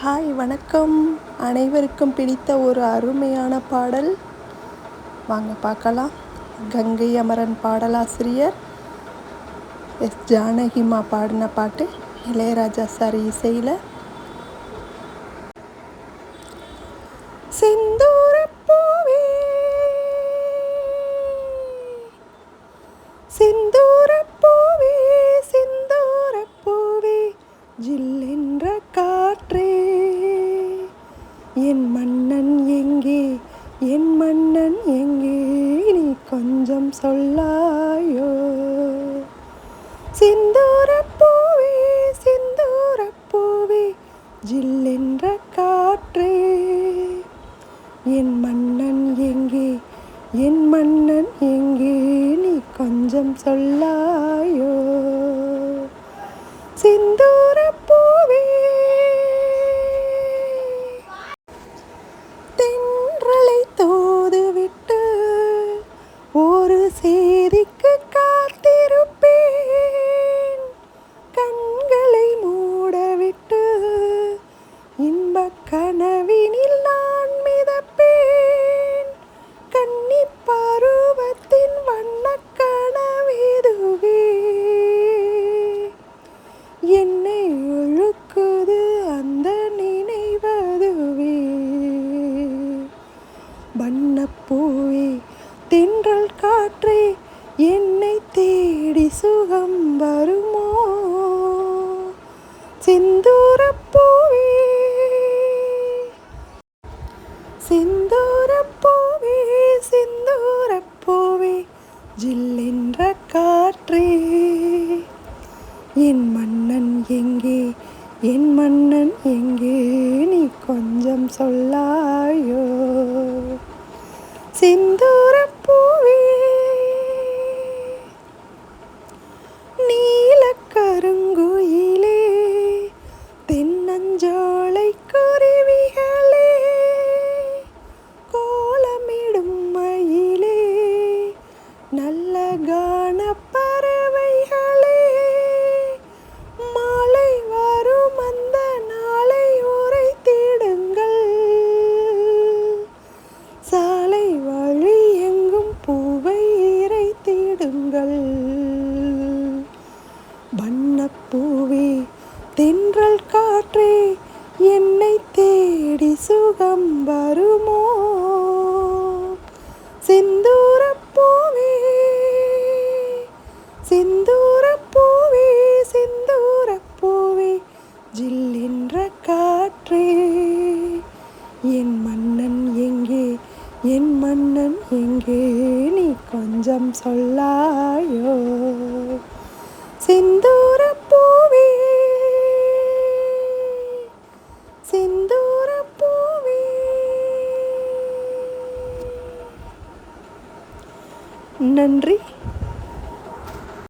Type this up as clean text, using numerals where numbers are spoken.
Hi வணக்கம். அனைவருக்கும் பிடித்த ஒரு அருமையான பாடல் வாங்க பார்க்கலாம். கங்கை அமரன் பாடலாசிரியர் எஸ் ஜானகிமா பாடின பாட்டு. இளையராஜா சார் இசையில். செந்தூரப்பூவே செந்தூரப்பூவே செந்தூரப்பூவே ஜில்லென்ற காற்றே, என் மன்னன் எங்கே, என் மன்னன் எங்கே, நீ கொஞ்சம் சொல்லாயோ. செந்தூரப்பூவே செந்தூரப்பூவே ஜில்லென்ற காற்றே, என் மன்னன் எங்கே, என் மன்னன் எங்கே, நீ கொஞ்சம் சொல்லாயோ. செந்தூரப்பூவே தென்றலை தோதுவிட்டு ஒரு சேதிக்கு காத்திருப்பேன். கண்களை மூடவிட்டு இன்பக் கனவினில் நான் மிதப்பேன். கன்னிப் பருவத்தின் வண்ணக் கனவெதுவே என்னை இழுக்குது, அந்த நினைவதுவே. வண்ணப்பூவே தென்றல் காற்றே, என்னை தேடி சுகம் வருமோ. செந்தூரப்பூவே செந்தூரப்பூவே செந்தூரப்பூவே ஜில்லென்ற காற்றே, என் மன்னன் எங்கே, என் மன்னன் எங்கே, நீ கொஞ்சம் சொல்லாயோ. செந்தூரப்பூவே நீலக்கருங்குயிலே, தென்னஞ்சோலை குருவிகளே, கோலமிடும் மயிலே, நல்ல கான பறவைகளே, மாலை வரும் அந்த நாளை உரைத்திடுங்கள். சாலை வழி எங்கும் பூவை இறைத்திடுங்கள். வண்ணப்பூவே தென்றல் காற்றே, என்னை தேடி சுகம் வருமோ. செந்தூரப்பூவே செந்தூரப்பூவே செந்தூரப்பூவே ஜில்லென்ற காற்றே, என் மன்னன் எங்கே, என் மன்னன் எங்கே, நீ கொஞ்சம் சொல்லாயோ. செந்தூரப்பூவே செந்தூரப்பூவே. நன்றி.